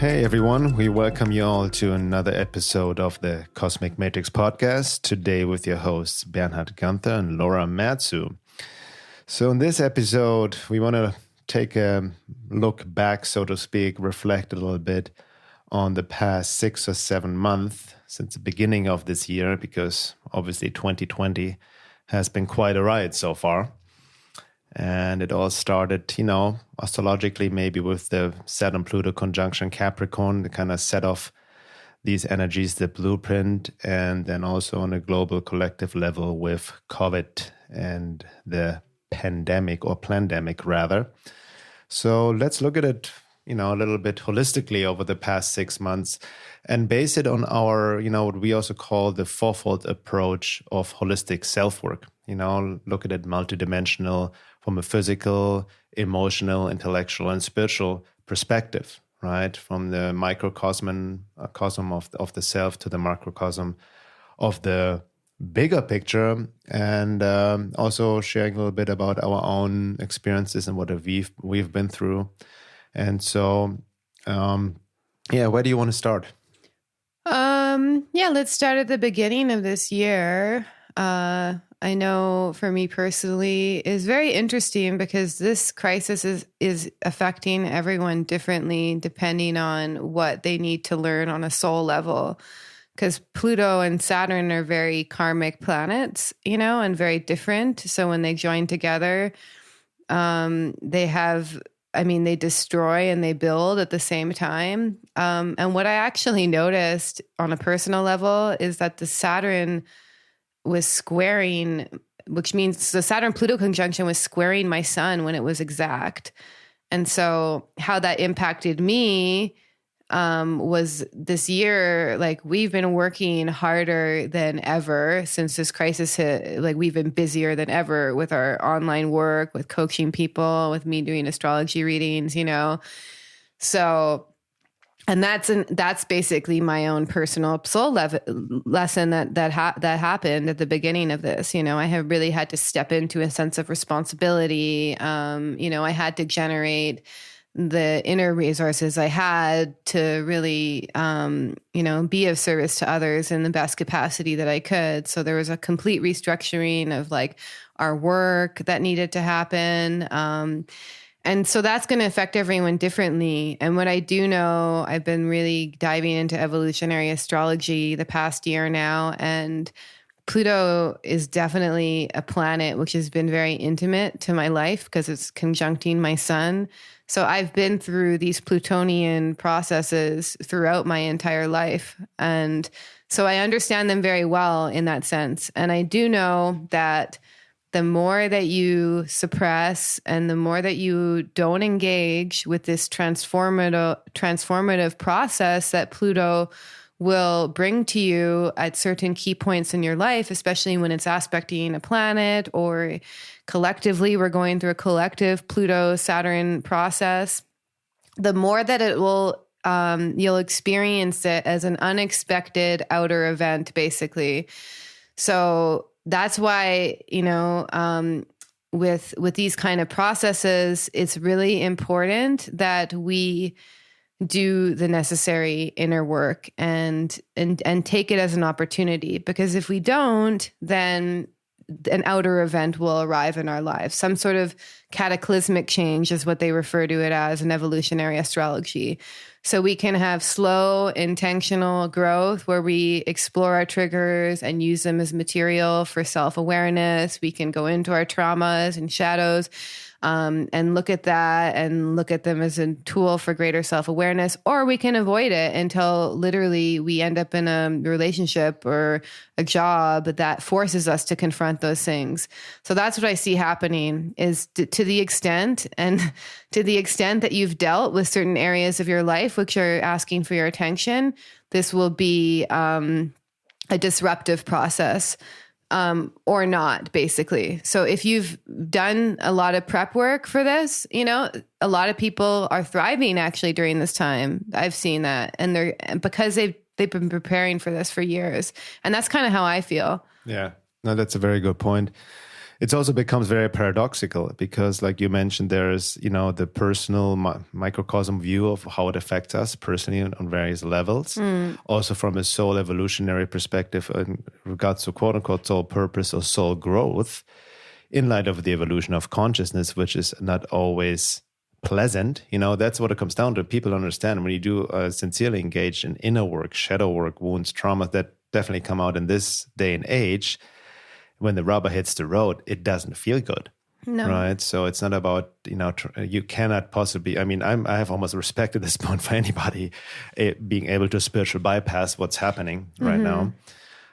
Hey everyone, we welcome you all to another episode of the Cosmic Matrix podcast, today with your hosts Bernhard and Laura Matsu. So in this episode, we want to take a look back, so to speak, reflect a little bit on the past 6 or 7 months since the beginning of this year, because obviously 2020 has been quite a ride so far. And it all started, astrologically, maybe with the Saturn-Pluto conjunction Capricorn, to kind of set off these energies, the blueprint, and then also on a global collective level with COVID and the pandemic, or plandemic rather. So let's look at it, a little bit holistically over the past 6 months and base it on our, what we also call the fourfold approach of holistic self-work. Look at it multidimensional, from a physical, emotional, intellectual, and spiritual perspective, right? From the microcosm of the self to the macrocosm of the bigger picture, and also sharing a little bit about our own experiences and what we've been through. And so, where do you want to start? Let's start at the beginning of this year. I know for me personally is very interesting because this crisis is affecting everyone differently depending on what they need to learn on a soul level. Because Pluto and Saturn are very karmic planets, and very different. So when they join together, they destroy and they build at the same time. And what I actually noticed on a personal level is that the Saturn was squaring, which means the Saturn-Pluto conjunction was squaring my sun when it was exact. And so how that impacted me was this year, we've been working harder than ever since this crisis hit. We've been busier than ever with our online work, with coaching people, with me doing astrology readings, So, and that's basically my own personal soul lesson that happened at the beginning of this. I have really had to step into a sense of responsibility. I had to generate the inner resources I had to really, be of service to others in the best capacity that I could. So there was a complete restructuring of our work that needed to happen. And so that's going to affect everyone differently. And what I do know, I've been really diving into evolutionary astrology the past year now, and Pluto is definitely a planet which has been very intimate to my life because it's conjuncting my sun. So I've been through these Plutonian processes throughout my entire life. And so I understand them very well in that sense. And I do know that the more that you suppress and the more that you don't engage with this transformative process that Pluto will bring to you at certain key points in your life, especially when it's aspecting a planet or collectively we're going through a collective Pluto-Saturn process, the more that it will, you'll experience it as an unexpected outer event, basically. So that's why, with these kind of processes, it's really important that we do the necessary inner work and take it as an opportunity, because if we don't, then an outer event will arrive in our lives. Some sort of cataclysmic change is what they refer to it as in evolutionary astrology. So we can have slow, intentional growth where we explore our triggers and use them as material for self-awareness. We can go into our traumas and shadows and look at that and look at them as a tool for greater self-awareness, or we can avoid it until literally we end up in a relationship or a job that forces us to confront those things. So that's what I see happening is to the extent that you've dealt with certain areas of your life which are asking for your attention, this will be a disruptive process. Or not, basically. So if you've done a lot of prep work for this, a lot of people are thriving actually during this time. I've seen that. And because they've been preparing for this for years. And that's kind of how I feel. Yeah, no, that's a very good point. It also becomes very paradoxical because, like you mentioned, there's, the personal microcosm view of how it affects us personally on various levels. Also from a soul evolutionary perspective in regards to quote unquote soul purpose or soul growth in light of the evolution of consciousness, which is not always pleasant. That's what it comes down to. People understand when you do sincerely engage in inner work, shadow work, wounds, traumas that definitely come out in this day and age. When the rubber hits the road, it doesn't feel good. No. Right. So it's not about, you cannot possibly, I have almost respect at this point for anybody being able to spiritual bypass what's happening right now.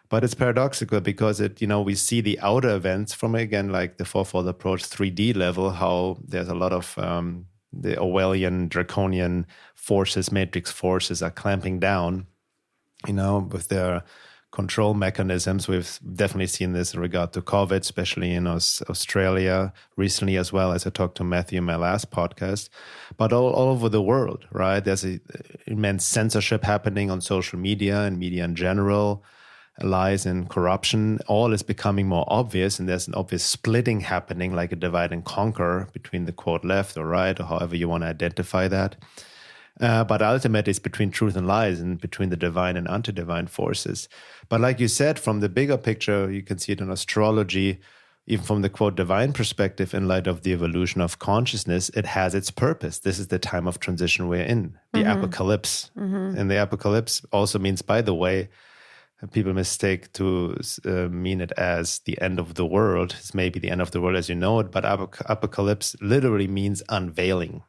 But it's paradoxical because we see the outer events from, again, like the fourfold approach, 3D level, how there's a lot of the Orwellian, draconian forces, matrix forces are clamping down, with their control mechanisms. We've definitely seen this in regard to COVID, especially in Australia recently, as well as I talked to Matthew in my last podcast, but all over the world, right? There's immense censorship happening on social media and media in general, lies and corruption. All is becoming more obvious, and there's an obvious splitting happening, like a divide and conquer between the quote left or right, or however you want to identify that. But ultimately, it's between truth and lies and between the divine and anti-divine forces. But like you said, from the bigger picture, you can see it in astrology, even from the quote divine perspective, in light of the evolution of consciousness, it has its purpose. This is the time of transition we're in, the apocalypse. And the apocalypse also means, by the way, people mistake to mean it as the end of the world. It's maybe the end of the world as you know it, but apocalypse literally means unveiling,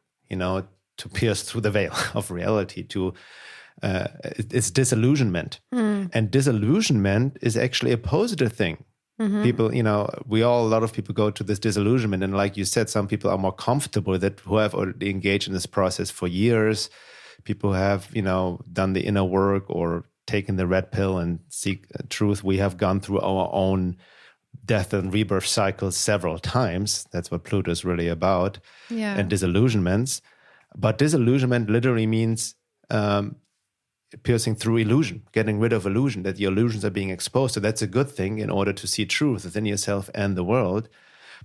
to pierce through the veil of reality, it's disillusionment. And disillusionment is actually a positive thing. People, a lot of people go to this disillusionment. And like you said, some people are more comfortable with it, who have already engaged in this process for years. People who have, done the inner work or taken the red pill and seek truth. We have gone through our own death and rebirth cycles several times. That's what Pluto is really about. Yeah. And disillusionments. But disillusionment literally means piercing through illusion, getting rid of illusion, that the illusions are being exposed. So that's a good thing in order to see truth within yourself and the world.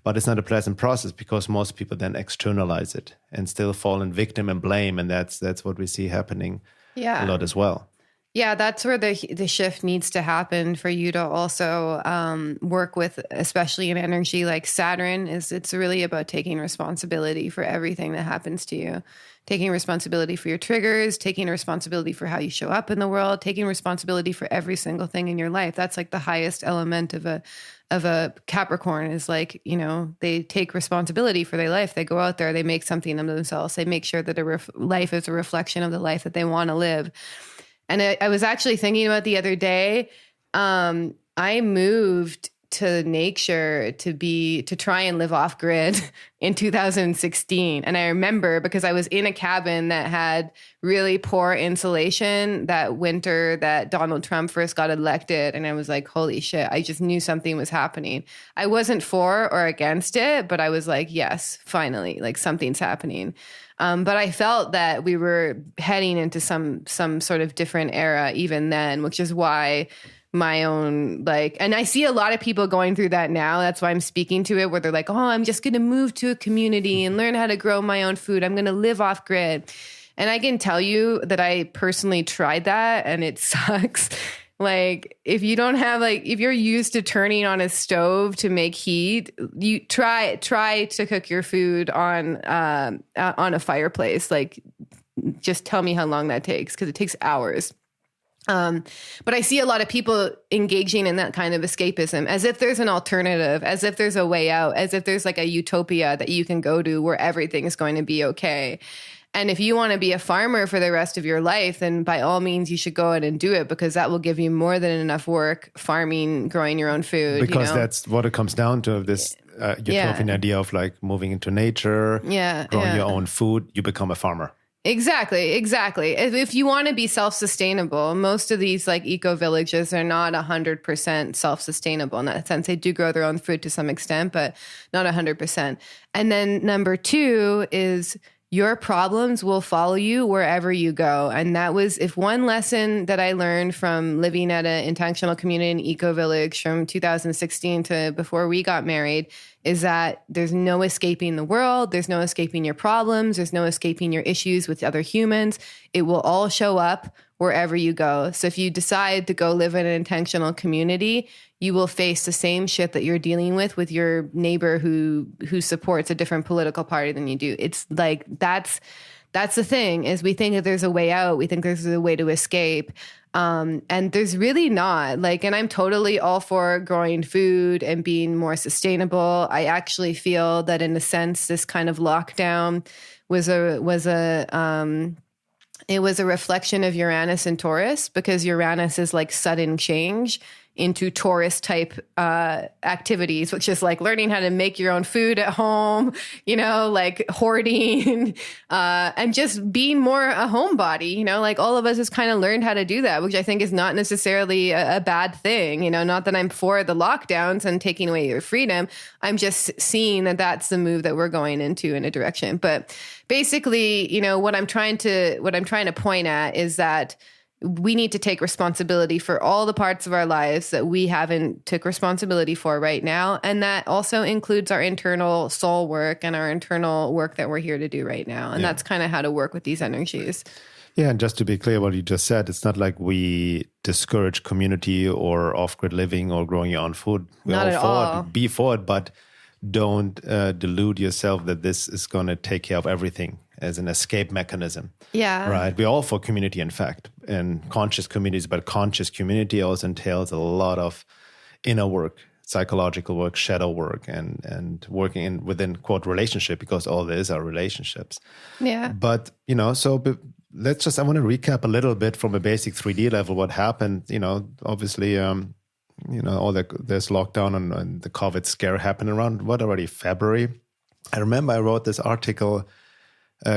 But it's not a pleasant process because most people then externalize it and still fall in victim and blame. And that's what we see happening a lot as well. Yeah, that's where the shift needs to happen for you to also work with, especially in energy like Saturn. It's really about taking responsibility for everything that happens to you, taking responsibility for your triggers, taking responsibility for how you show up in the world, taking responsibility for every single thing in your life. That's like the highest element of a Capricorn is like, they take responsibility for their life. They go out there, they make something of themselves. They make sure that life is a reflection of the life that they want to live. And I was actually thinking about the other day, I moved to nature to try and live off grid in 2016. And I remember because I was in a cabin that had really poor insulation that winter that Donald Trump first got elected. And I was like, holy shit, I just knew something was happening. I wasn't for or against it, but I was like, yes, finally, like something's happening. But I felt that we were heading into some sort of different era even then, which is why my own, and I see a lot of people going through that now. That's why I'm speaking to it, where they're like, oh, I'm just going to move to a community and learn how to grow my own food. I'm going to live off grid. And I can tell you that I personally tried that and it sucks. Like if you don't have if you're used to turning on a stove to make heat, you try to cook your food on a fireplace. Like just tell me how long that takes, because it takes hours. But I see a lot of people engaging in that kind of escapism as if there's an alternative, as if there's a way out, as if there's like a utopia that you can go to where everything is going to be okay. And if you want to be a farmer for the rest of your life, then by all means, you should go out and do it, because that will give you more than enough work farming, growing your own food. Because that's what it comes down to, this utopian idea of like moving into nature, growing your own food, you become a farmer. Exactly. If you want to be self-sustainable, most of these like eco villages are not 100% self-sustainable in that sense. They do grow their own food to some extent, but not 100%. And then number two is your problems will follow you wherever you go. And that was, if one lesson that I learned from living at an intentional community in Eco Village from 2016 to before we got married, is that there's no escaping the world. There's no escaping your problems. There's no escaping your issues with other humans. It will all show up wherever you go. So if you decide to go live in an intentional community, you will face the same shit that you're dealing with your neighbor who supports a different political party than you do. It's like, that's the thing, is we think that there's a way out. We think there's a way to escape. And there's really not. Like, and I'm totally all for growing food and being more sustainable. I actually feel that in a sense, this kind of lockdown was a reflection of Uranus and Taurus, because Uranus is like sudden change into Taurus type activities, which is like learning how to make your own food at home, like hoarding, and just being more a homebody, like all of us has kind of learned how to do that, which I think is not necessarily a bad thing, not that I'm for the lockdowns and taking away your freedom. I'm just seeing that that's the move that we're going into in a direction. But basically, what I'm trying to point at is that we need to take responsibility for all the parts of our lives that we haven't took responsibility for right now. And that also includes our internal soul work and our internal work that we're here to do right now. And that's kind of how to work with these energies. Yeah, and just to be clear what you just said, it's not like we discourage community or off-grid living or growing your own food. We're not all for it, be for it, but don't delude yourself that this is going to take care of everything as an escape mechanism. Yeah. Right. We're all for community, in fact, and conscious communities, but conscious community also entails a lot of inner work, psychological work, shadow work, and working within, quote, relationship, because all there is are relationships. Yeah. But, I want to recap a little bit from a basic 3D level what happened. Obviously, there's lockdown and the COVID scare happened around, February? I remember I wrote this article,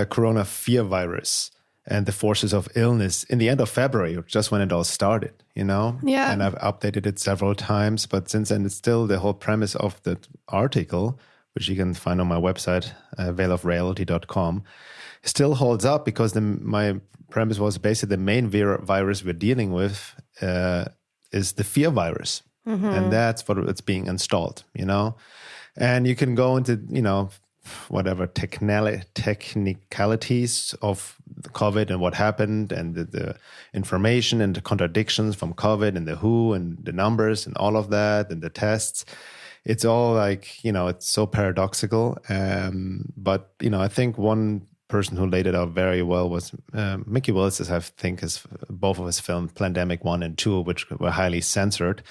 Corona Fear Virus and the Forces of Illness, in the end of February, just when it all started, Yeah. And I've updated it several times, but since then it's still the whole premise of that article, which you can find on my website, veilofreality.com, still holds up, because my premise was basically the main virus we're dealing with is the fear virus. Mm-hmm. And that's what it's being installed, And you can go into, whatever technicalities of the COVID and what happened and the information and the contradictions from COVID and the WHO and the numbers and all of that and the tests. It's all like, it's so paradoxical. But, I think one person who laid it out very well was Mickey Willis, I think, both of his films, Plandemic 1 and 2, which were highly censored.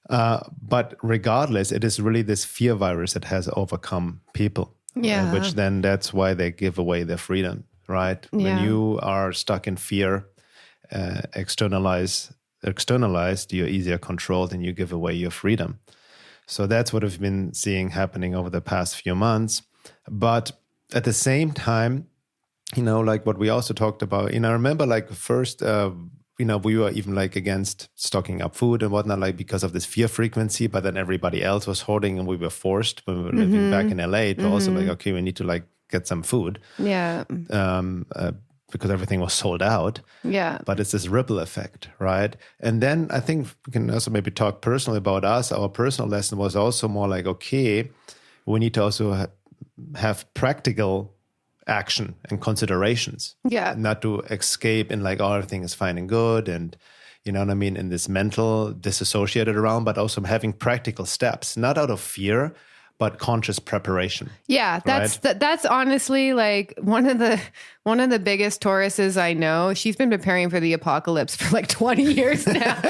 But regardless, it is really this fear virus that has overcome people. Yeah. Which then that's why they give away their freedom, right? Yeah. When you are stuck in fear, externalized, you're easier controlled and you give away your freedom. So that's what we've been seeing happening over the past few months. But at the same time, like what we also talked about, I remember like first, we were even like against stocking up food and whatnot, like because of this fear frequency, but then everybody else was hoarding and we were forced when we were living back in LA to also like, okay, we need to like get some food. Yeah. Because everything was sold out. Yeah. But it's this ripple effect, right? And then I think we can also maybe talk personally about us. Our personal lesson was also more like, okay, we need to also have practical action and considerations. Yeah. Not to escape in like, oh, everything is fine and good. And you know what I mean? In this mental disassociated realm, but also having practical steps, not out of fear, but conscious preparation. Yeah. That's honestly like one of the biggest Tauruses I know. She's been preparing for the apocalypse for like 20 years now.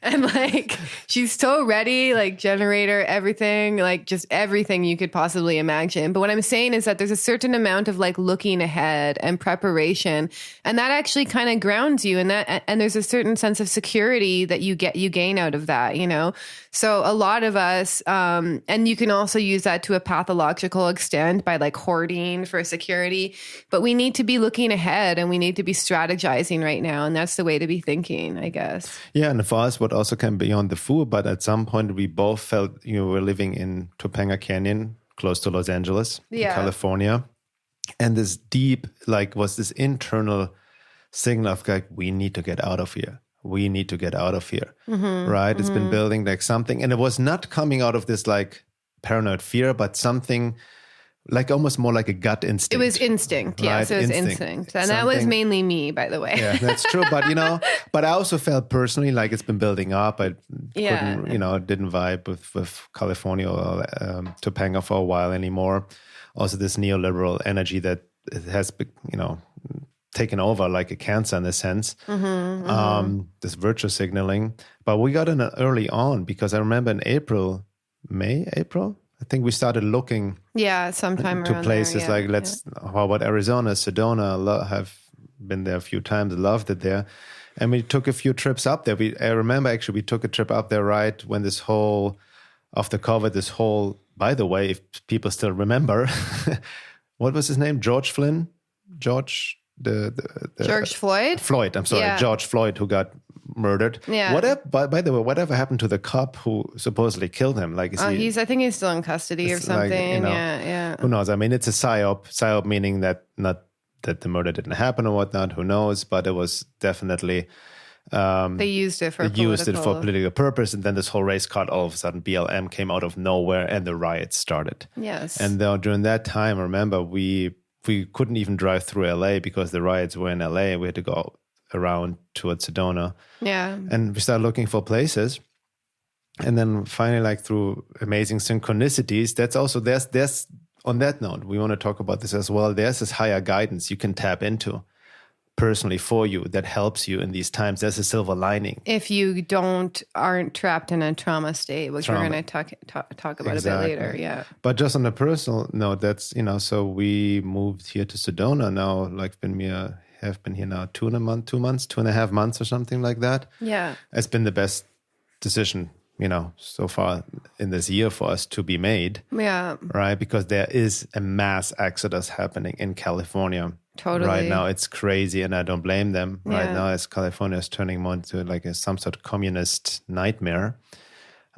And like, she's so ready, like generator, everything, like just everything you could possibly imagine. But what I'm saying is that there's a certain amount of like looking ahead and preparation. And that actually kind of grounds you, and there's a certain sense of security that you gain out of that, So a lot of us, and you can also use that to a pathological extent by like hoarding for security, but we need to be looking ahead and we need to be strategizing right now. And that's the way to be thinking, I guess. Yeah. And for us, what also came beyond the food, but at some point we both felt, we're living in Topanga Canyon, close to Los Angeles, in California. And this deep, like, was this internal signal of like, we need to get out of here. We need to get out of here, right? It's been building like something. And it was not coming out of this like paranoid fear, but something like almost more like a gut instinct. It was instinct. Yes, right? It was instinct. And that was mainly me, by the way. Yeah, that's true. But, but I also felt personally like it's been building up. I couldn't, didn't vibe with California or Topanga for a while anymore. Also this neoliberal energy that has, taken over like a cancer in a sense, this virtue signaling. But we got in early on because I remember in April, I think we started looking sometime to places there, like, how about Arizona, Sedona? Have been there a few times, loved it there. And we took a few trips up there. I remember actually we took a trip up there right when this whole, after COVID, by the way, if people still remember, what was his name? George Floyd? George Floyd? I'm sorry, George Floyd, who got murdered. Yeah. By the way, whatever happened to the cop who supposedly killed him? Like, I think he's still in custody or something. Like, who knows? I mean, it's a psyop meaning that not that the murder didn't happen or whatnot. Who knows? But it was definitely they used it for political purpose, and then this whole race card, all of a sudden BLM came out of nowhere and the riots started. Yes. And during that time, remember we couldn't even drive through LA because the riots were in LA. We had to go around towards Sedona. Yeah. And we started looking for places. And then finally, like through amazing synchronicities, there's on that note, we want to talk about this as well. There's this higher guidance you can tap into personally for you that helps you in these times. There's a silver lining. If you aren't trapped in a trauma state, which we're going to talk about a bit later. Yeah. But just on a personal note, that's, so we moved here to Sedona now, like have been here now 2.5 months or something like that. Yeah. It's been the best decision, so far in this year for us to be made. Yeah. Right? Because there is a mass exodus happening in California. Totally. Right now, it's crazy, and I don't blame them. Yeah. Right now, as California is turning more into like some sort of communist nightmare.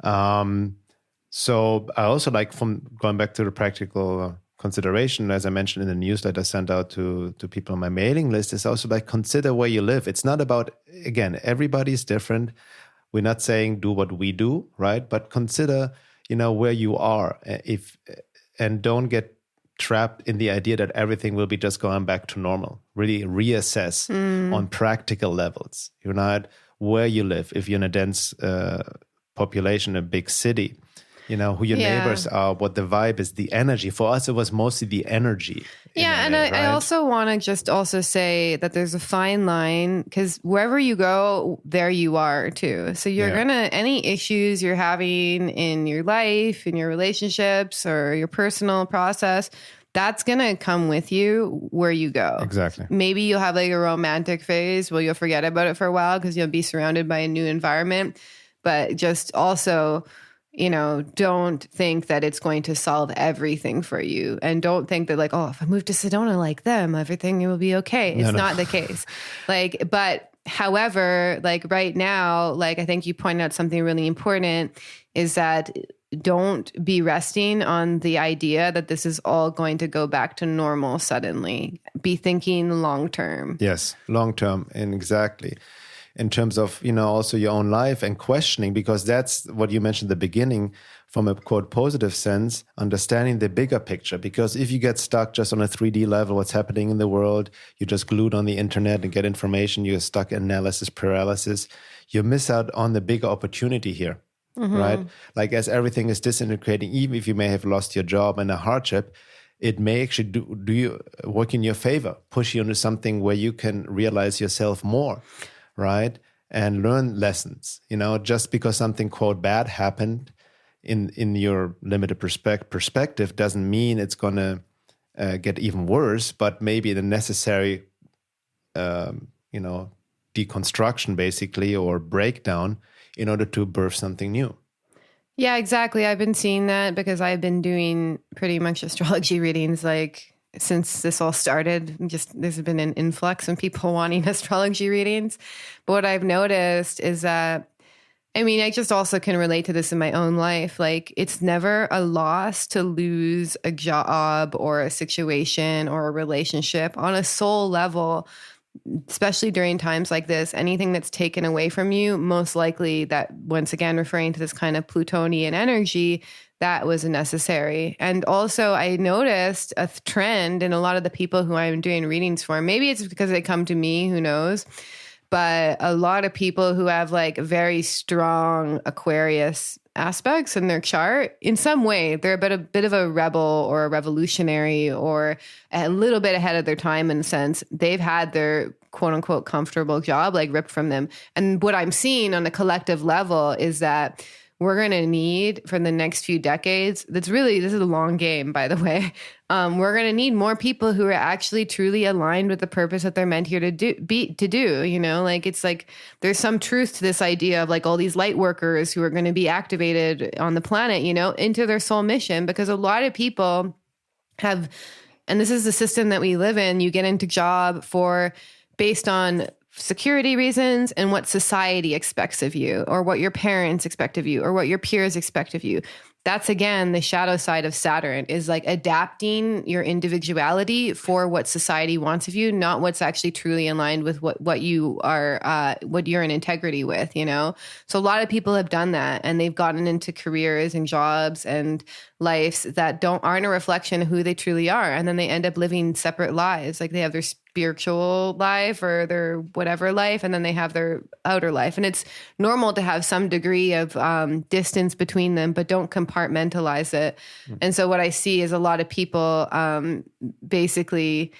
So I also like, from going back to the practical consideration, as I mentioned in the newsletter I sent out to people on my mailing list, is also like, consider where you live. It's not about, again, everybody's different. We're not saying do what we do, right? But consider, where you are, and don't get trapped in the idea that everything will be just going back to normal. Really reassess on practical levels. You're not where you live. If you're in a dense population, a big city, who your neighbors are, what the vibe is, the energy. For us, it was mostly the energy. Yeah, and I also want to just also say that there's a fine line, because wherever you go, there you are too. So you're any issues you're having in your life, in your relationships, or your personal process, that's going to come with you where you go. Exactly. Maybe you'll have like a romantic phase where you'll forget about it for a while because you'll be surrounded by a new environment. But just also, don't think that it's going to solve everything for you. And don't think that like, if I move to Sedona like them, everything will be okay. It's not the case. But however, like right now, like I think you pointed out something really important is that don't be resting on the idea that this is all going to go back to normal suddenly. Be thinking long term. Yes, long term. And exactly. In terms of, also your own life and questioning, because that's what you mentioned at the beginning, from a quote positive sense, understanding the bigger picture. Because if you get stuck just on a 3D level, what's happening in the world, you're just glued on the internet and get information, you're stuck in analysis paralysis, you miss out on the bigger opportunity here, right? Like as everything is disintegrating, even if you may have lost your job and a hardship, it may actually do you work in your favor, push you into something where you can realize yourself more. Right? And learn lessons, just because something quote bad happened in your limited perspective doesn't mean it's going to get even worse, but maybe the necessary, deconstruction basically, or breakdown in order to birth something new. Yeah, exactly. I've been seeing that because I've been doing pretty much astrology readings since this all started. There's been an influx in people wanting astrology readings. But what I've noticed is that I mean, I just also can relate to this in my own life. Like, it's never a loss to lose a job or a situation or a relationship on a soul level, especially during times like this. Anything that's taken away from you, most likely, that, once again, referring to this kind of Plutonian energy, that was necessary. And also, I noticed a trend in a lot of the people who I'm doing readings for. Maybe it's because they come to me, who knows? But a lot of people who have like very strong Aquarius aspects in their chart, in some way, they're a bit of a rebel or a revolutionary or a little bit ahead of their time in a sense. They've had their quote unquote comfortable job like ripped from them. And what I'm seeing on a collective level is that we're going to need for the next few decades. This is a long game, by the way. We're going to need more people who are actually truly aligned with the purpose that they're meant here to do, you know, like, it's like, there's some truth to this idea of like all these light workers who are going to be activated on the planet, you know, into their soul mission, because a lot of people have, and this is the system that we live in, you get into job based on security reasons and what society expects of you, or what your parents expect of you, or what your peers expect of you. That's, again, the shadow side of Saturn, is like adapting your individuality for what society wants of you, not what's actually truly in line with what you are, what you're in integrity with, you know? So a lot of people have done that, and they've gotten into careers and jobs and lives that aren't a reflection of who they truly are. And then they end up living separate lives. Like, they have their spiritual life or their whatever life, and then they have their outer life. And it's normal to have some degree of distance between them, but don't compartmentalize it. And so what I see is a lot of people basically,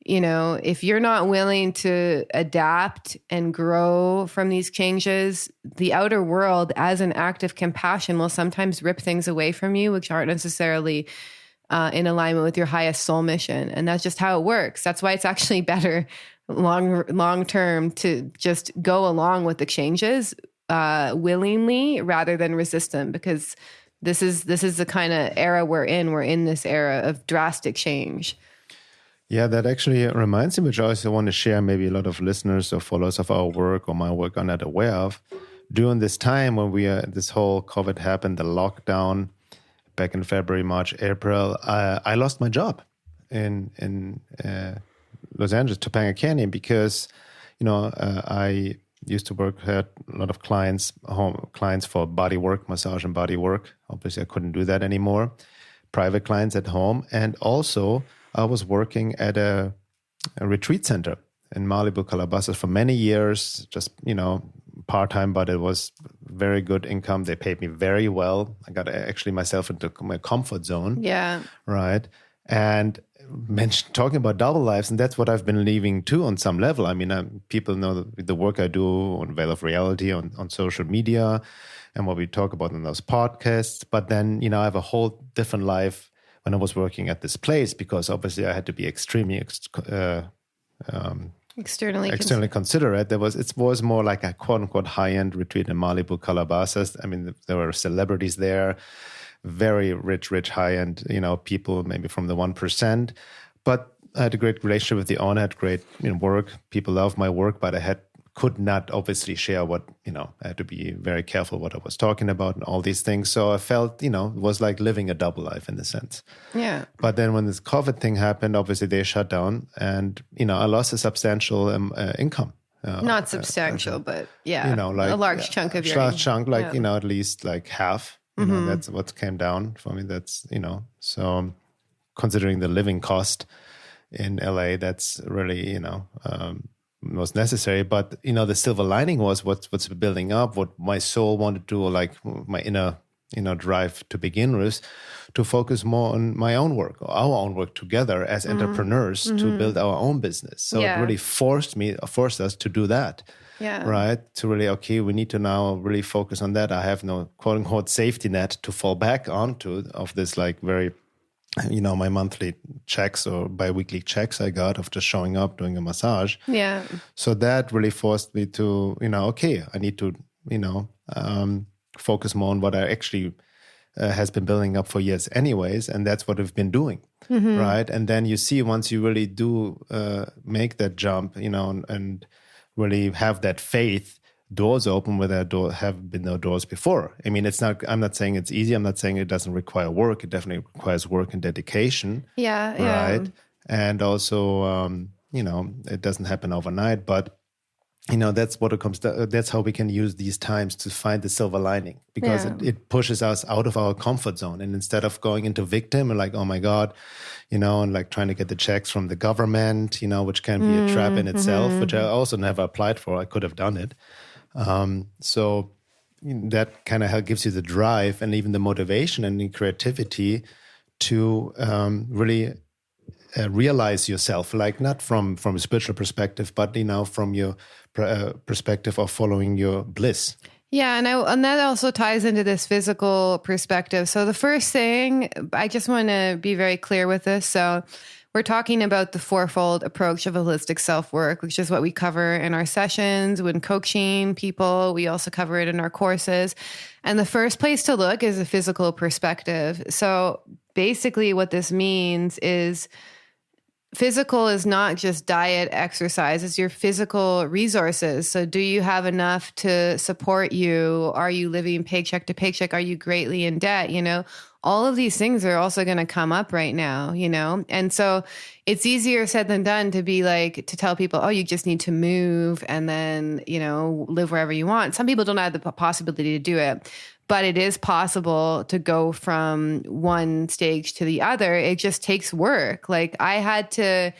you know, if you're not willing to adapt and grow from these changes, the outer world, as an act of compassion, will sometimes rip things away from you, which aren't necessarily in alignment with your highest soul mission. And that's just how it works. That's why it's actually better long term to just go along with the changes willingly rather than resist them, because this is the kind of era we're in. We're in this era of drastic change. Yeah, that actually reminds me, which I also want to share, maybe a lot of listeners or followers of our work or my work are not aware of. During this time when this whole COVID happened, the lockdown, back in February, March, April, I lost my job in Los Angeles, Topanga Canyon, because, you know, I used to work, had a lot of clients for body work, massage and body work. Obviously, I couldn't do that anymore. Private clients at home. And also, I was working at a retreat center in Malibu, Calabasas for many years, just, you know, part-time, but it was very good income. They paid me very well. I got actually myself into my comfort zone. Yeah. Right. And talking about double lives, and that's what I've been leaving too on some level. I mean, people know the work I do on Veil of Reality, on social media, and what we talk about in those podcasts. But then, you know, I have a whole different life when I was working at this place, because obviously I had to be extremely externally considerate. It was more like a quote unquote high-end retreat in Malibu, Calabasas. I mean, there were celebrities there, very rich, high-end, you know, people maybe from the 1%. But I had a great relationship with the owner, had great, you know, work. People loved my work, but I could not obviously share what, you know, I had to be very careful what I was talking about and all these things. So I felt, you know, it was like living a double life in a sense. Yeah. But then when this COVID thing happened, obviously they shut down, and, you know, I lost a substantial income. Not substantial, but yeah, you know, like a large chunk of your large chunk, like, you know, at least like half. You know, that's what came down for me. That's, you know, so considering the living cost in LA, that's really, you know, was necessary. But, you know, the silver lining was what's building up, what my soul wanted to, like my inner, you know, drive to begin with, to focus more on my own work, or our own work together as entrepreneurs to build our own business. So it really forced us to do that. Yeah. Right. To really, okay, we need to now really focus on that. I have no quote unquote safety net to fall back onto of this, like, very, you know, my monthly checks or biweekly checks I got of just showing up, doing a massage. Yeah. So that really forced me to, you know, okay, I need to, you know, focus more on what I actually has been building up for years anyways. And that's what we've been doing. Right. And then you see, once you really do make that jump, you know, and really have that faith doors open where there have been no doors before. I mean, I'm not saying it's easy. I'm not saying it doesn't require work. It definitely requires work and dedication. Yeah. Right. And also, it doesn't happen overnight, but that's what it comes to. That's how we can use these times to find the silver lining, because it pushes us out of our comfort zone. And instead of going into victim and like, oh my God, and like trying to get the checks from the government, which can be a trap in itself, which I also never applied for. I could have done it. So that kind of gives you the drive and even the motivation and the creativity to really realize yourself, like not from a spiritual perspective, but from your perspective of following your bliss. Yeah, and that also ties into this physical perspective. So the first thing, I just want to be very clear with this. So we're talking about the fourfold approach of holistic self-work, which is what we cover in our sessions when coaching people. We also cover it in our courses. And the first place to look is a physical perspective. So basically what this means is physical is not just diet, exercise, it's your physical resources. So do you have enough to support you? Are you living paycheck to paycheck? Are you greatly in debt? All of these things are also going to come up right now, And so it's easier said than done to be like, to tell people, oh, you just need to move and then, live wherever you want. Some people don't have the possibility to do it. But it is possible to go from one stage to the other. It just takes work. Like this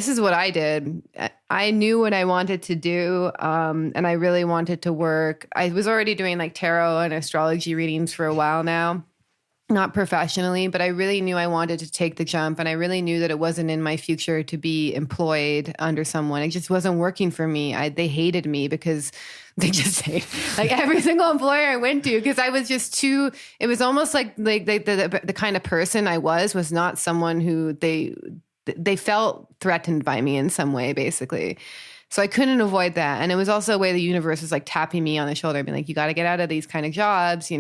is what I did. I knew what I wanted to do. And I really wanted to work. I was already doing like tarot and astrology readings for a while now. Not professionally, but I really knew I wanted to take the jump. And I really knew that it wasn't in my future to be employed under someone. It just wasn't working for me. They hated me because they just hate, like every single employer I went to, because I was just it was almost like the kind of person I was not someone who they felt threatened by me in some way, basically. So I couldn't avoid that. And it was also a way the universe was like tapping me on the shoulder, being like, you got to get out of these kind of jobs,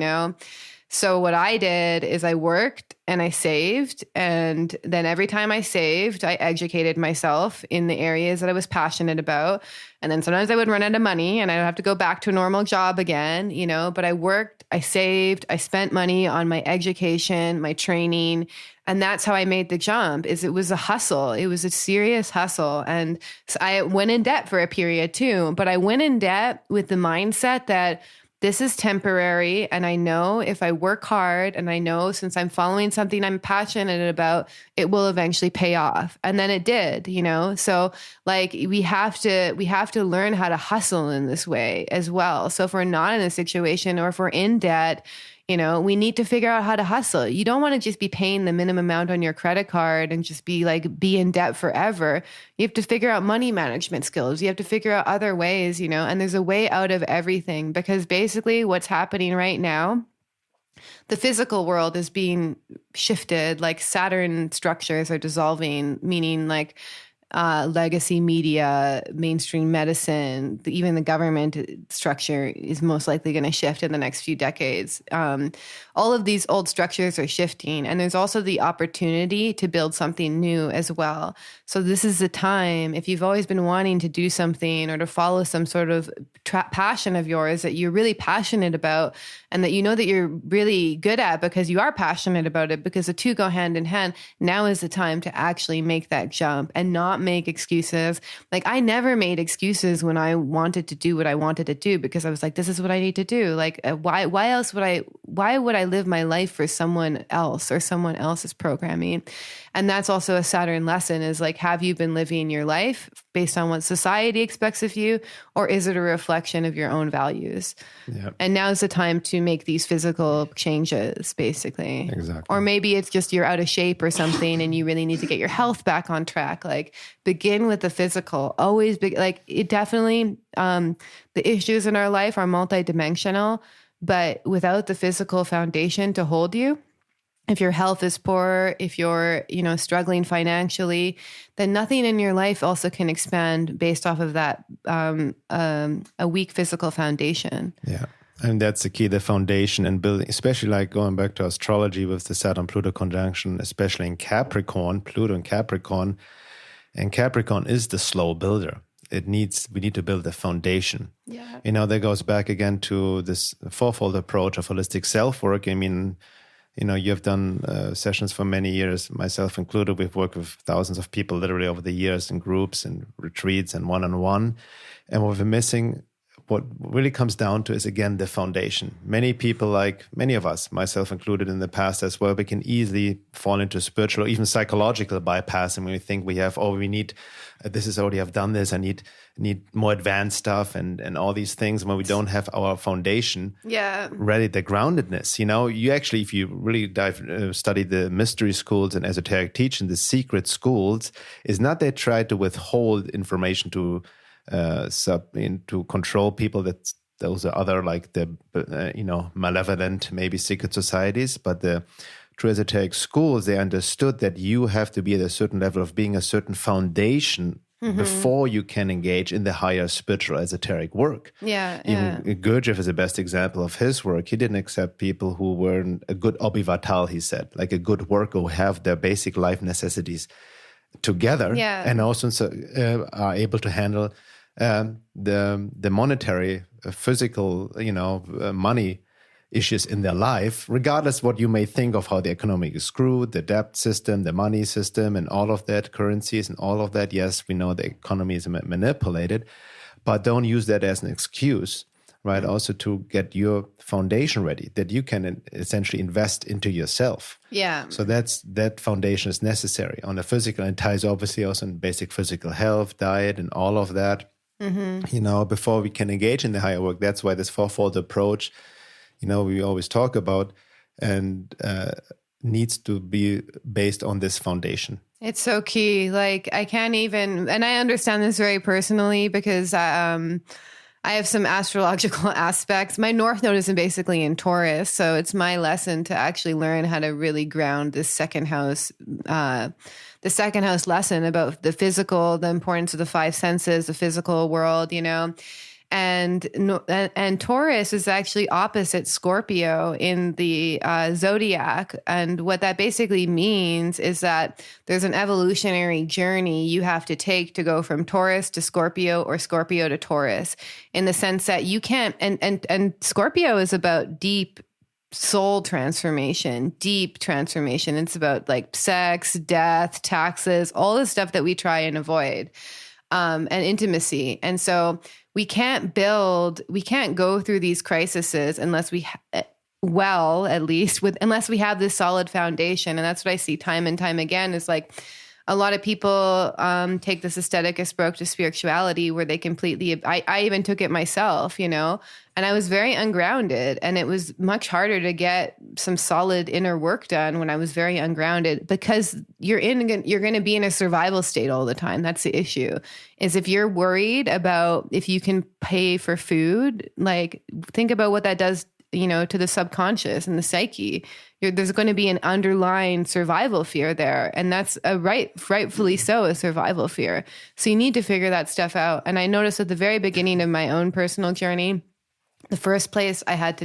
So what I did is I worked and I saved. And then every time I saved, I educated myself in the areas that I was passionate about. And then sometimes I would run out of money and I'd have to go back to a normal job again, but I worked, I saved, I spent money on my education, my training. And that's how I made the jump. It was a hustle. It was a serious hustle. And so I went in debt for a period too, but I went in debt with the mindset that this is temporary. And I know if I work hard and I know since I'm following something I'm passionate about, it will eventually pay off. And then it did, So like we have to learn how to hustle in this way as well. So if we're not in a situation or if we're in debt, we need to figure out how to hustle. You don't want to just be paying the minimum amount on your credit card and just be in debt forever. You have to figure out money management skills. You have to figure out other ways, and there's a way out of everything, because basically what's happening right now, the physical world is being shifted, like Saturn structures are dissolving, meaning like legacy media, mainstream medicine, even the government structure is most likely going to shift in the next few decades. All of these old structures are shifting, and there's also the opportunity to build something new as well. So this is the time, if you've always been wanting to do something or to follow some sort of passion of yours that you're really passionate about and that that you're really good at because you are passionate about it, because the two go hand in hand, now is the time to actually make that jump and not make excuses. Like I never made excuses when I wanted to do what I wanted to do, because I was like, this is what I need to do. Like, why would I live my life for someone else or someone else's programming? And that's also a Saturn lesson, is like, have you been living your life based on what society expects of you, or is it a reflection of your own values? Yep. And now's the time to make these physical changes, basically. Exactly. Or maybe it's just you're out of shape or something and you really need to get your health back on track. Like, begin with the physical. Always it definitely, the issues in our life are multidimensional, but without the physical foundation to hold you, if your health is poor, if you're, struggling financially, then nothing in your life also can expand based off of that, a weak physical foundation. Yeah. And that's the key, the foundation and building, especially like going back to astrology with the Saturn-Pluto conjunction, especially in Capricorn, Pluto and Capricorn. And Capricorn is the slow builder. we need to build a foundation. Yeah. That goes back again to this fourfold approach of holistic self-work. I mean, you have done sessions for many years, myself included. We've worked with thousands of people literally over the years in groups and retreats and one-on-one. And what we're missing, what really comes down to is, again, the foundation. Many people, like many of us, myself included in the past as well, we can easily fall into spiritual or even psychological bypass. And when we think we have, we need, this is already, I've done this, I need more advanced stuff and all these things, when we don't have our foundation ready, the groundedness. You actually, if you really study the mystery schools and esoteric teaching, the secret schools, is not they try to withhold information to control people. Those are other, like the malevolent, maybe secret societies. But the true esoteric schools, they understood that you have to be at a certain level of being a certain foundation before you can engage in the higher spiritual esoteric work. Even Gurdjieff is the best example of his work. He didn't accept people who weren't a good obivatal, he said, like a good worker who have their basic life necessities together and also are able to handle the monetary, physical, money issues in their life, regardless what you may think of how the economy is screwed, the debt system, the money system, and all of that, currencies and all of that. Yes, we know the economy is manipulated, but don't use that as an excuse, right? Also to get your foundation ready, that you can essentially invest into yourself. So that foundation is necessary on the physical, and ties obviously also in basic physical health, diet, and all of that. Before we can engage in the higher work. That's why this fourfold approach, we always talk about, and needs to be based on this foundation. It's so key. Like, I can't even, and I understand this very personally because I have some astrological aspects. My North Node is basically in Taurus. So it's my lesson to actually learn how to really ground this second house lesson about the physical, the importance of the five senses, the physical world, and Taurus is actually opposite Scorpio in the zodiac. And what that basically means is that there's an evolutionary journey you have to take to go from Taurus to Scorpio or Scorpio to Taurus, in the sense that you can't, and Scorpio is about deep soul transformation, deep transformation. It's about like sex, death, taxes, all the stuff that we try and avoid, and intimacy. And so we can't go through these crises unless we, unless we have this solid foundation. And that's what I see time and time again, is like a lot of people take this aesthetic approach to spirituality where they completely, I even took it myself, and I was very ungrounded, and it was much harder to get some solid inner work done when I was very ungrounded, because you're going to be in a survival state all the time. That's the issue, is if you're worried about if you can pay for food, like think about what that does, to the subconscious and the psyche. There's going to be an underlying survival fear there. And that's rightfully so, a survival fear. So you need to figure that stuff out. And I noticed at the very beginning of my own personal journey, the first place I had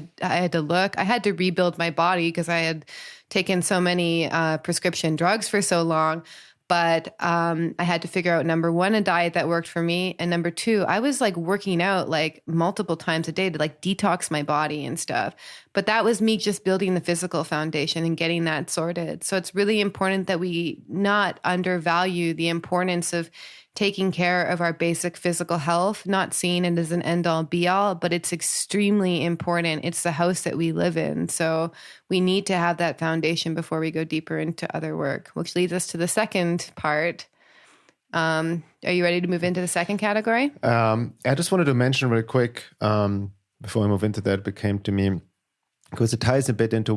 to look, I had to rebuild my body because I had taken so many prescription drugs for so long. But I had to figure out, number one, a diet that worked for me. And number two, I was like working out like multiple times a day to like detox my body and stuff. But that was me just building the physical foundation and getting that sorted. So it's really important that we not undervalue the importance of taking care of our basic physical health, not seeing it as an end all be all, but it's extremely important. It's the house that we live in. So we need to have that foundation before we go deeper into other work, which leads us to the second part. Are you ready to move into the second category? I just wanted to mention real quick, before we move into that, it came to me, because it ties a bit into,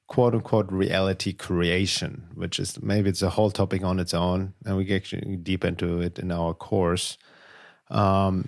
quote unquote reality creation, which is, maybe it's a whole topic on its own, and we get actually deep into it in our course. And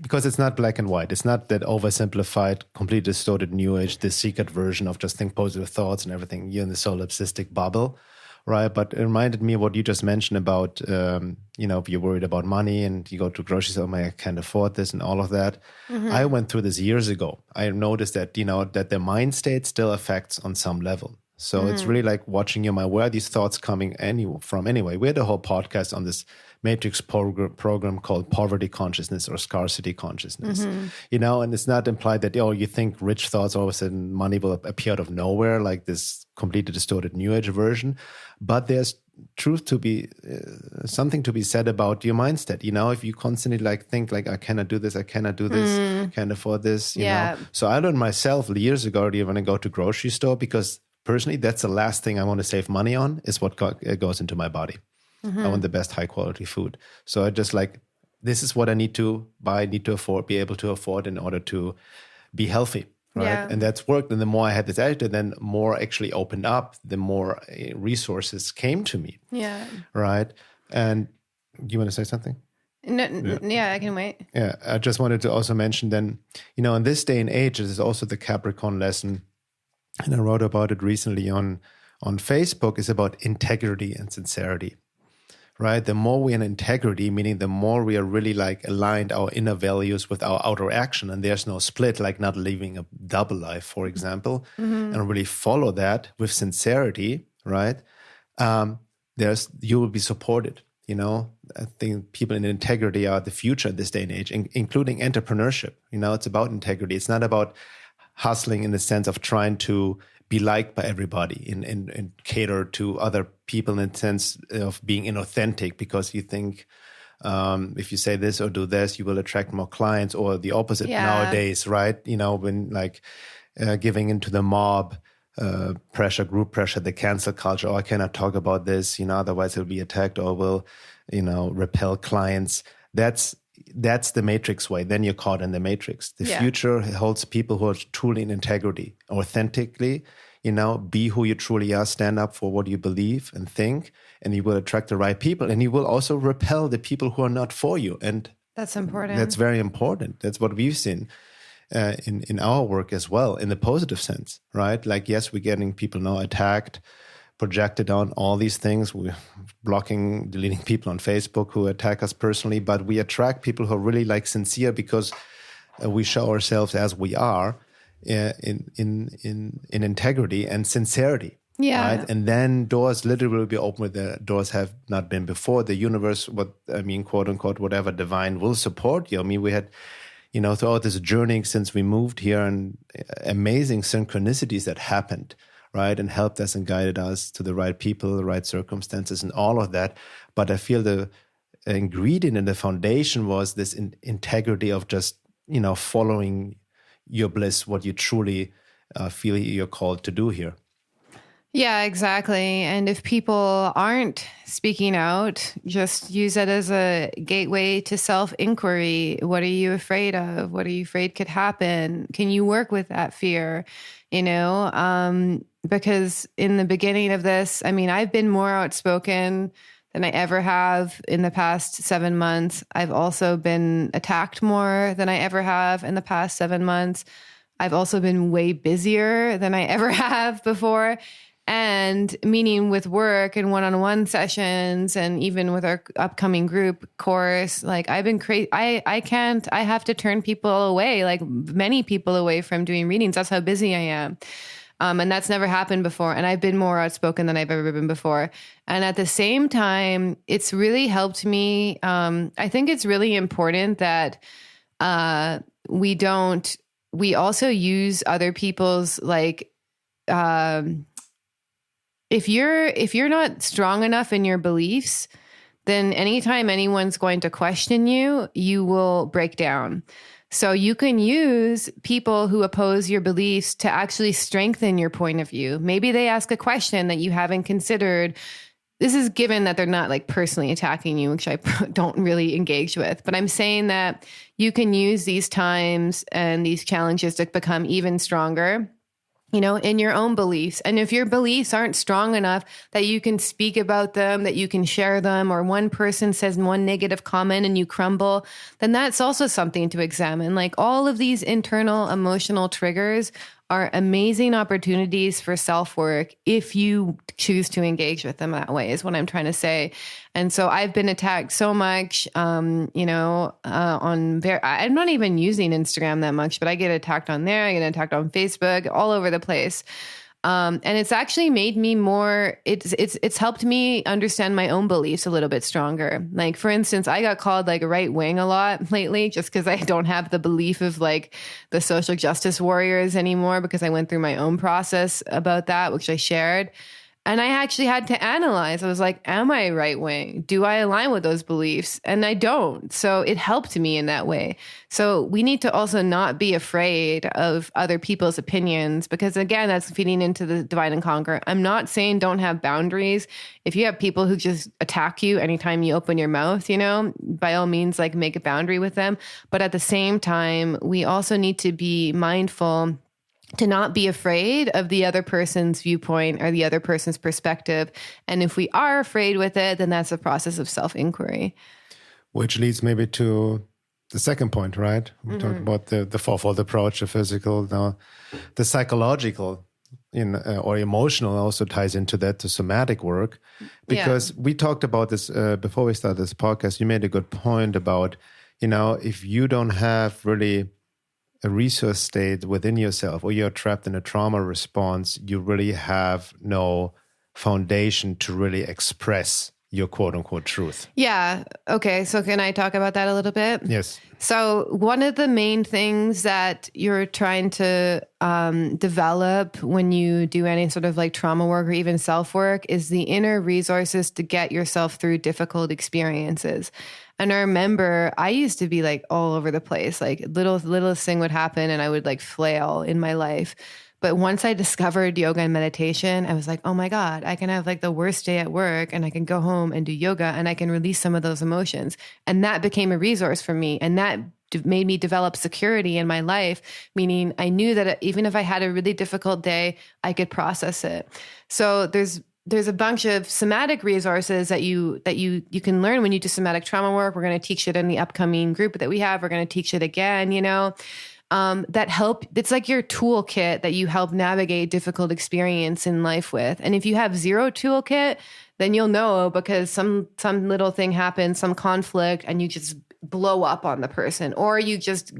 because it's not black and white, it's not that oversimplified, completely distorted new age, the secret version of just think positive thoughts and everything. You're in the solipsistic bubble, right? But it reminded me of what you just mentioned about, if you're worried about money and you go to grocery store, I can't afford this and all of that. Mm-hmm. I went through this years ago. I noticed that, that the mind state still affects on some level. So it's really like watching your mind. Where are these thoughts coming from anyway? We had a whole podcast on this matrix program called poverty consciousness or scarcity consciousness, and it's not implied that, you think rich thoughts, all of a sudden money will appear out of nowhere, like this completely distorted new age version. But there's truth to be, something to be said about your mindset. If you constantly think I cannot do this, can't afford this, you know. So I learned myself years ago already when I go to grocery store, because personally, that's the last thing I want to save money on, is what goes into my body. I want the best high quality food. So I just this is what I need to buy, need to afford, be able to afford in order to be healthy. Right. Yeah. And that's worked. And the more I had this attitude, then more actually opened up, the more resources came to me. Yeah. Right. And you want to say something? No, yeah, I can wait. Yeah. I just wanted to also mention then, in this day and age, this is also the Capricorn lesson. And I wrote about it recently on Facebook, is about integrity and sincerity. Right? The more we're in integrity, meaning the more we are really aligned our inner values with our outer action, and there's no split, like not living a double life, for example, and really follow that with sincerity, right? You will be supported. I think people in integrity are the future in this day and age, including entrepreneurship. It's about integrity. It's not about hustling in the sense of trying to be liked by everybody and cater to other people in the sense of being inauthentic, because you think if you say this or do this, you will attract more clients, or the opposite nowadays, right? When giving into the mob pressure, group pressure, the cancel culture, I cannot talk about this, otherwise it'll be attacked, or will, repel clients. That's the matrix way. Then you're caught in the matrix. The future holds people who are truly in integrity, authentically, be who you truly are, stand up for what you believe and think, and you will attract the right people, and you will also repel the people who are not for you. And that's important. That's very important. That's what we've seen in our work as well, in the positive sense, right? Yes, we're getting people now attacked, projected on all these things. We're blocking, deleting people on Facebook who attack us personally, but we attract people who are really sincere, because we show ourselves as we are in integrity and sincerity. Yeah. Right? And then doors literally will be open where the doors have not been before. The universe, quote unquote, whatever divine will support you. We had, throughout this journey since we moved here, and amazing synchronicities that happened, right? And helped us and guided us to the right people, the right circumstances, and all of that. But I feel the ingredient and the foundation was this integrity of just, following your bliss, what you truly feel you're called to do here. Yeah, exactly. And if people aren't speaking out, just use it as a gateway to self-inquiry. What are you afraid of? What are you afraid could happen? Can you work with that fear? Because in the beginning of this, I've been more outspoken than I ever have in the past 7 months. I've also been attacked more than I ever have in the past 7 months. I've also been way busier than I ever have before. And meaning with work and one-on-one sessions, and even with our upcoming group course, I've been crazy. I have to turn people away, many people away from doing readings. That's how busy I am. And that's never happened before. And I've been more outspoken than I've ever been before. And at the same time, it's really helped me. I think it's really important that we also use other people's if you're not strong enough in your beliefs, then anytime anyone's going to question you, you will break down. So you can use people who oppose your beliefs to actually strengthen your point of view. Maybe they ask a question that you haven't considered. This is given that they're not personally attacking you, which I don't really engage with. But I'm saying that you can use these times and these challenges to become even stronger, in your own beliefs. And if your beliefs aren't strong enough that you can speak about them, that you can share them, or one person says one negative comment and you crumble, then that's also something to examine. All of these internal emotional triggers are amazing opportunities for self-work if you choose to engage with them that way, is what I'm trying to say. And so I've been attacked so much, I'm not even using Instagram that much, but I get attacked on there. I get attacked on Facebook, all over the place. And it's actually made me more, it's helped me understand my own beliefs a little bit stronger. Like, for instance, I got called like a right wing a lot lately, just because I don't have the belief of like the social justice warriors anymore, because I went through my own process about that, which I shared. And I actually had to analyze. I was like, am I right wing? Do I align with those beliefs? And I don't. So it helped me in that way. So we need to also not be afraid of other people's opinions, because again, that's feeding into the divide and conquer. I'm not saying don't have boundaries. If you have people who just attack you anytime you open your mouth, you know, by all means, like make a boundary with them. But at the same time, we also need to be mindful to not be afraid of the other person's viewpoint or the other person's perspective. And if we are afraid with it, then that's a process of self-inquiry. Which leads maybe to the second point, right? We talked about the fourfold approach, the physical, the psychological or emotional also ties into that, to somatic work. Because we talked about this before we started this podcast. You made a good point about, if you don't have really a resource state within yourself, or you're trapped in a trauma response, you really have no foundation to really express your quote unquote truth. Yeah. Okay. So can I talk about that a little bit? Yes. So one of the main things that you're trying to develop when you do any sort of like trauma work or even self work is the inner resources to get yourself through difficult experiences. And I remember I used to be like all over the place, like littlest thing would happen and I would like flail in my life. But once I discovered yoga and meditation, I was like, oh my God, I can have like the worst day at work and I can go home and do yoga and I can release some of those emotions. And that became a resource for me. And that made me develop security in my life, meaning I knew that even if I had a really difficult day, I could process it. So there's a bunch of somatic resources that you can learn when you do somatic trauma work. We're going to teach it in the upcoming group that we have. We're going to teach it again, that help. It's like your toolkit that you help navigate difficult experience in life with. And if you have zero toolkit, then you'll know because some little thing happens, some conflict, and you just blow up on the person, or you just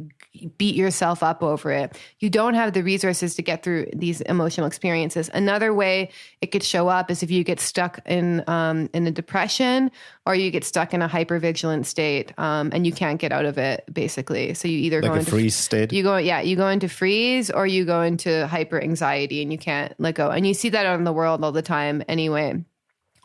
beat yourself up over it. You don't have the resources to get through these emotional experiences. Another way it could show up is if you get stuck in a depression, or you get stuck in a hypervigilant state, and you can't get out of it, basically. So you either like go into freeze state. You go into freeze, or you go into hyper anxiety, and you can't let go. And you see that out in the world all the time, anyway.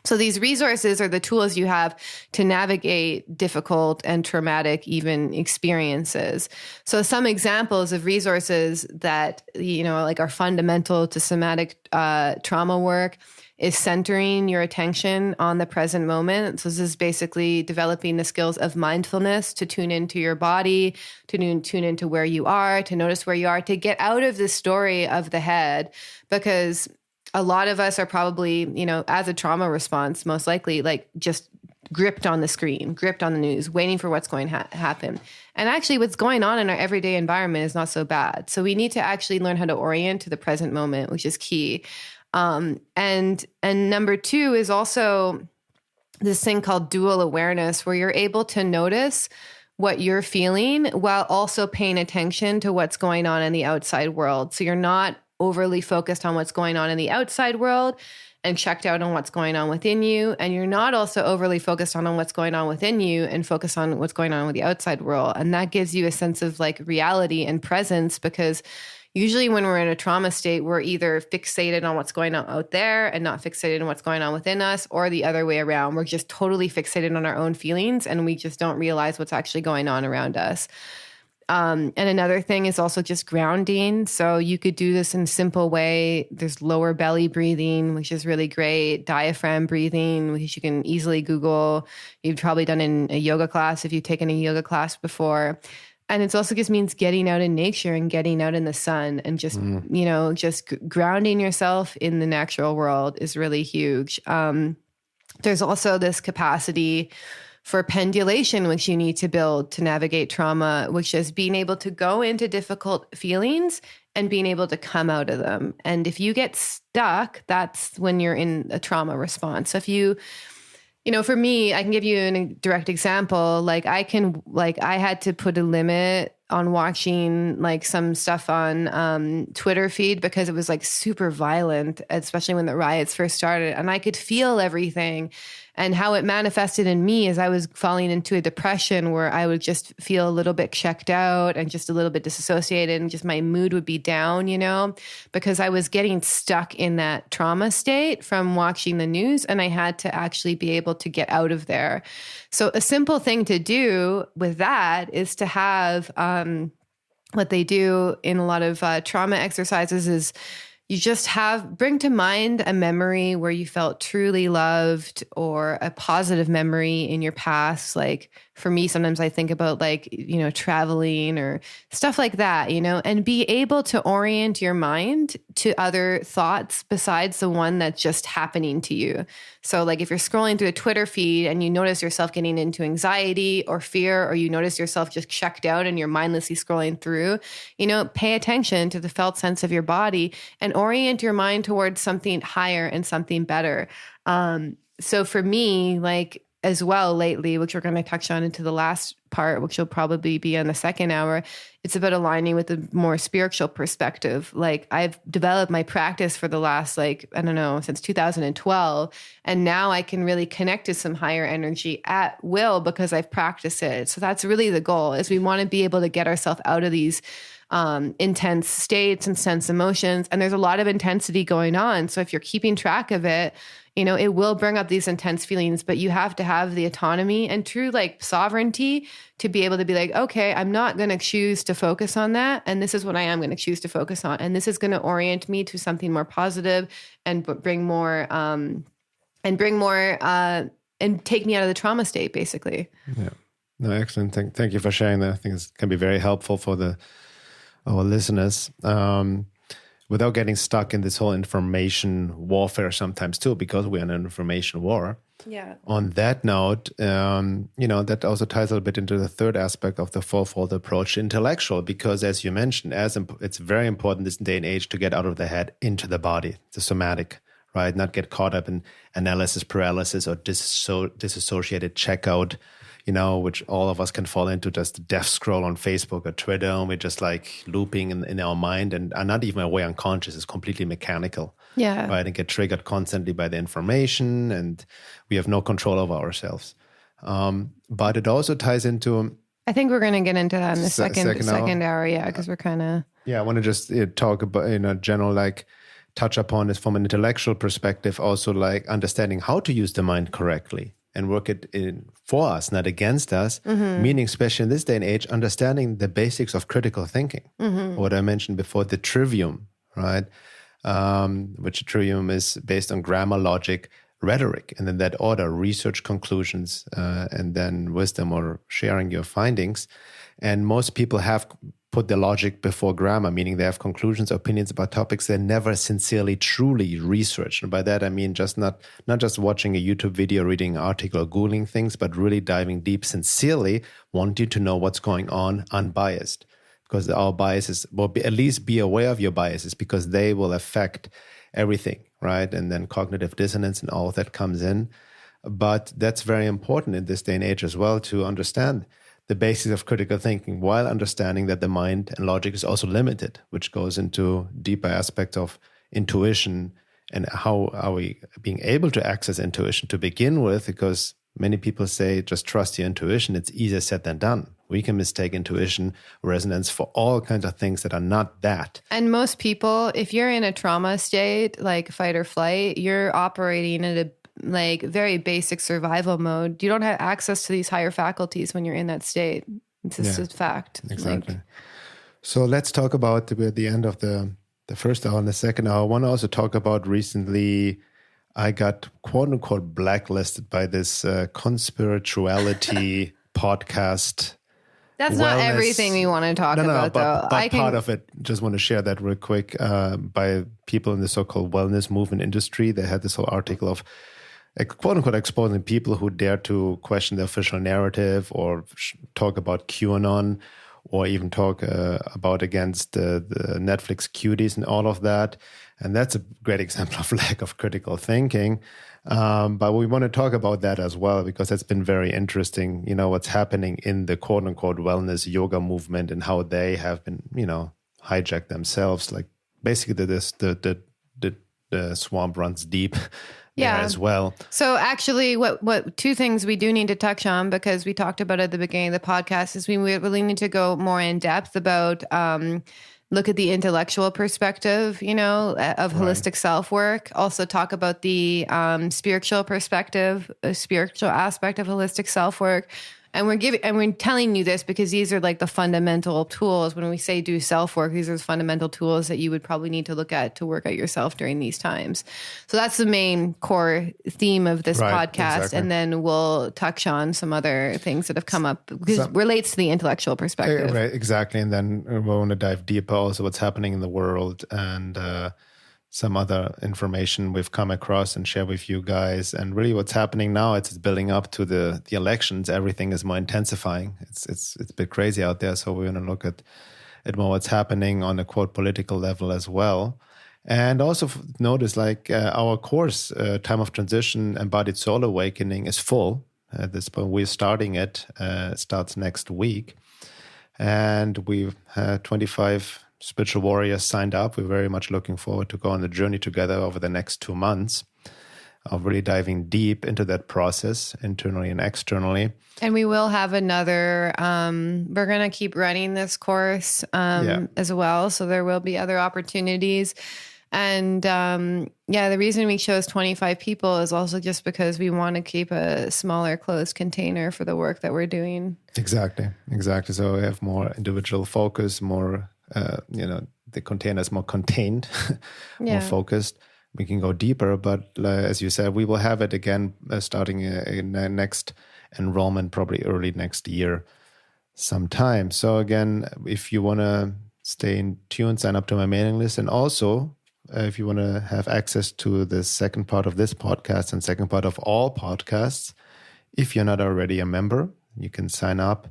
So these resources are the tools you have to navigate difficult and traumatic even experiences. So some examples of resources that, like are fundamental to somatic trauma work is centering your attention on the present moment. So this is basically developing the skills of mindfulness to tune into your body, to tune into where you are, to notice where you are, to get out of the story of the head, because a lot of us are probably, as a trauma response, most likely like just gripped on the screen, gripped on the news, waiting for what's going to happen. And actually what's going on in our everyday environment is not so bad. So we need to actually learn how to orient to the present moment, which is key. And number two is also this thing called dual awareness, where you're able to notice what you're feeling while also paying attention to what's going on in the outside world. So you're not overly focused on what's going on in the outside world and checked out on what's going on within you. And you're not also overly focused on what's going on within you and focus on what's going on with the outside world. And that gives you a sense of like reality and presence, because usually when we're in a trauma state, we're either fixated on what's going on out there and not fixated on what's going on within us, or the other way around. We're just totally fixated on our own feelings and we just don't realize what's actually going on around us. And another thing is also just grounding. So you could do this in a simple way. There's lower belly breathing, which is really great. Diaphragm breathing, which you can easily Google. You've probably done in a yoga class if you've taken a yoga class before. And it also just means getting out in nature and getting out in the sun and just, just grounding yourself in the natural world is really huge. There's also this capacity for pendulation, which you need to build to navigate trauma, which is being able to go into difficult feelings and being able to come out of them. And if you get stuck, that's when you're in a trauma response. So if for me, I can give you a direct example. I had to put a limit on watching like some stuff on Twitter feed because it was like super violent, especially when the riots first started. And I could feel everything. And how it manifested in me is I was falling into a depression where I would just feel a little bit checked out and just a little bit disassociated, and just my mood would be down, because I was getting stuck in that trauma state from watching the news, and I had to actually be able to get out of there. So a simple thing to do with that is to have what they do in a lot of trauma exercises is you just bring to mind a memory where you felt truly loved, or a positive memory in your past. Like for me, sometimes I think about like, traveling or stuff like that, and be able to orient your mind to other thoughts besides the one that's just happening to you. So like if you're scrolling through a Twitter feed and you notice yourself getting into anxiety or fear, or you notice yourself just checked out and you're mindlessly scrolling through, pay attention to the felt sense of your body and orient your mind towards something higher and something better. So for me, like as well lately, which we're going to touch on into the last part, which will probably be on the second hour, it's about aligning with a more spiritual perspective. Like I've developed my practice for the last, since 2012. And now I can really connect to some higher energy at will because I've practiced it. So that's really the goal, is we want to be able to get ourselves out of these intense states and sense emotions. And there's a lot of intensity going on. So if you're keeping track of it, it will bring up these intense feelings, but you have to have the autonomy and true like sovereignty to be able to be like, okay, I'm not going to choose to focus on that. And this is what I am going to choose to focus on. And this is going to orient me to something more positive and bring more, and take me out of the trauma state, basically. Yeah. No, excellent. Thank you for sharing that. I think it can be very helpful for our listeners. Without getting stuck in this whole information warfare sometimes too, because we're in an information war. Yeah. On that note, that also ties a little bit into the third aspect of the fourfold approach, intellectual, because as you mentioned, it's very important this day and age to get out of the head into the body, the somatic, right? Not get caught up in analysis paralysis or disassociated checkout, which all of us can fall into, just death scroll on Facebook or Twitter, and we're just like looping in our mind and are not even aware unconscious. It's completely mechanical. Yeah. Right. And get triggered constantly by the information, and we have no control over ourselves. But it also ties into... I think we're going to get into that in the second hour. Yeah. Because we're kind of... Yeah. I want to just talk about, general, touch upon this from an intellectual perspective, also like understanding how to use the mind correctly and work it for us, not against us, meaning especially in this day and age, understanding the basics of critical thinking. What I mentioned before, the trivium, right? Which trivium is based on grammar, logic, rhetoric, and in that order, research conclusions, and then wisdom or sharing your findings. And most people have put the logic before grammar, meaning they have conclusions, opinions about topics they never sincerely, truly researched. And by that, I mean just not just watching a YouTube video, reading an article, or Googling things, but really diving deep, sincerely wanting to know what's going on, unbiased. Because our biases, at least be aware of your biases, because they will affect everything, right? And then cognitive dissonance and all of that comes in. But that's very important in this day and age as well, to understand the basis of critical thinking, while understanding that the mind and logic is also limited, which goes into deeper aspects of intuition and how are we being able to access intuition to begin with, because many people say, just trust your intuition. It's easier said than done. We can mistake intuition, resonance for all kinds of things that are not that. And most people, if you're in a trauma state, like fight or flight, you're operating at a very basic survival mode. You don't have access to these higher faculties when you're in that state. It's just a fact. Exactly. So let's talk about the end of the first hour and the second hour. I want to also talk about recently, I got quote unquote blacklisted by this conspirituality podcast. That's not everything we want to talk about, though. But part of it, just want to share that real quick, by people in the so-called wellness movement industry. They had this whole article of quote unquote exposing people who dare to question the official narrative or talk about QAnon or even talk about against the Netflix cuties and all of that. And that's a great example of lack of critical thinking. But we want to talk about that as well, because that's been very interesting, what's happening in the quote unquote wellness yoga movement and how they have been, hijacked themselves. Like basically the swamp runs deep there as well. So actually what two things we do need to touch on, because we talked about at the beginning of the podcast, is we really need to go more in depth about look at the intellectual perspective, of holistic self-work. Also talk about the spiritual perspective, spiritual aspect of holistic self-work. And we're telling you this because these are like the fundamental tools. When we say do self-work, these are the fundamental tools that you would probably need to look at to work at yourself during these times. So that's the main core theme of this podcast. Exactly. And then we'll touch on some other things that have come up because it relates to the intellectual perspective. Right, exactly. And then we want to dive deeper also what's happening in the world and some other information we've come across and share with you guys. And really what's happening now, it's building up to the elections. Everything is more intensifying. It's a bit crazy out there. So we're going to look at more what's happening on a quote political level as well. And also notice like our course, Time of Transition, Embodied Soul Awakening is full. At this point, we're starting it. Starts next week. And we've had 25 spiritual warriors signed up. We're very much looking forward to go on the journey together over the next 2 months of really diving deep into that process, internally and externally. And we will have another, we're going to keep running this course as well. So there will be other opportunities. And the reason we chose 25 people is also just because we want to keep a smaller closed container for the work that we're doing. Exactly. So we have more individual focus, more the container is more contained, more focused. We can go deeper, but as you said, we will have it again starting in next enrollment, probably early next year sometime. So again, if you want to stay in tune, sign up to my mailing list. And also, if you want to have access to the second part of this podcast and second part of all podcasts, if you're not already a member, you can sign up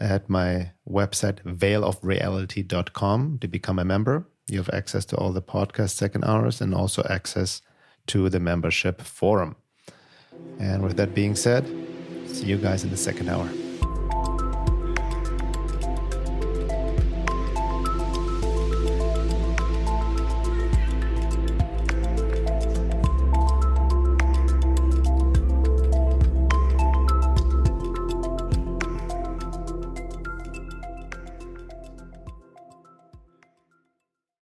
at my website, veilofreality.com, to become a member. You have access to all the podcast second hours and also access to the membership forum. And with that being said, see you guys in the second hour.